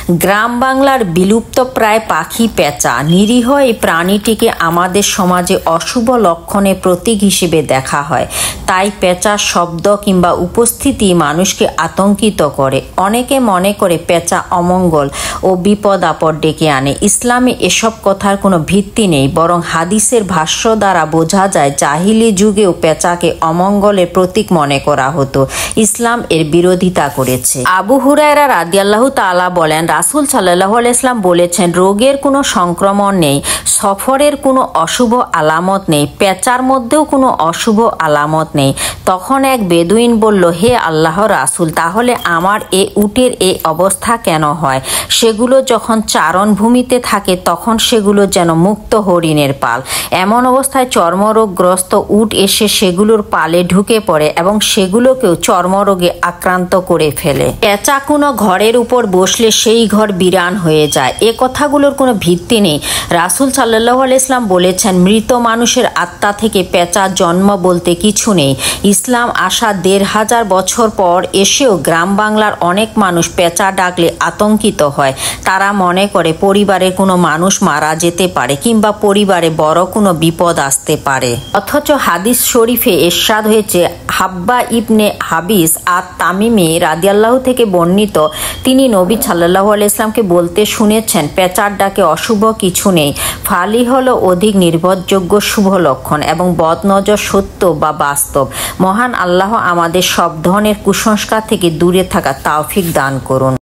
গ্রাম বাংলার বিলুপ্ত প্রায় পাখি পেঁচা নিরীহ এই প্রাণীটিকে আমাদের সমাজে অশুভ লক্ষণের প্রতীক হিসেবে দেখা হয়। তাই পেঁচার শব্দ কিংবা উপস্থিতি মানুষকে আতঙ্কিত করে। অনেকে মনে করে পেঁচা অমঙ্গল ও বিপদ আপদ ডেকে আনে। ইসলামে এসব কথার কোনো ভিত্তি নেই, বরং হাদিসের ভাষ্য দ্বারা বোঝা যায় জাহিলি যুগেও পেঁচাকে অমঙ্গলের প্রতীক মনে করা হতো। ইসলাম এর বিরোধিতা করেছে। আবু হুরায়রা রাদিয়াল্লাহু তাআলা বলেন, রাসূল সাল্লাল্লাহু আলাইহি ওয়াসাল্লাম বলেছেন, রোগের কোনো সংক্রমণ নেই, সফরের কোনো অশুভ আলামত নেই, পেঁচার মধ্যেও কোনো অশুভ আলামত নেই। তখন এক বেদুইন বলল, হে আল্লাহর রাসূল, তাহলে আমার এ উটের এই অবস্থা কেন হয়? সেগুলো যখন চারণভূমিতে থাকে তখন সেগুলো যেন মুক্ত হরিণের পাল। এমন অবস্থায় চর্মরোগগ্রস্ত উট এসে সেগুলোর পালে ঢুকে পড়ে এবং সেগুলোকেও চর্মরোগে আক্রান্ত করে ফেলে। পেঁচা কোনো ঘরের উপর বসলে সেই ঘর বিরান হয়ে যায়। এ কথাগুলোর কোনো ভিত্তি নেই। রাসূল সাল্লাল্লাহু আলাইহি ওয়াসাল্লাম বলেছেন, মৃত মানুষের আত্মা থেকে পেঁচার জন্ম বলতে কিছু নেই। ইসলাম আসা ১৫০০ বছর পর এসেও গ্রাম বাংলার অনেক মানুষ পেঁচা ডাকলে আতঙ্কিত হয়। তারা মনে করে পরিবারের কোনো মানুষ মারা যেতে পারে কিংবা পরিবারে বড় কোনো বিপদ আসতে পারে। অথচ হাদিস শরীফে ইরশাদ হয়েছে, হাব্বা ইবনে হাবিস আত-তামিমি রাদিয়াল্লাহু থেকে বর্ণিত, তিনি নবী সাল্লাল্লাহু আলাইহি ওয়াসাল্লামকে বলতে শুনেছেন, পেঁচার ডাকে অশুভ কিছু নেই। ফালি হলো অধিক নির্ভরযোগ্য শুভ লক্ষণ এবং বদনজর সত্য বা বাস্তব। মহান আল্লাহ আমাদের সব ধরনের কুসংস্কার থেকে দূরে থাকা তৌফিক দান করুন।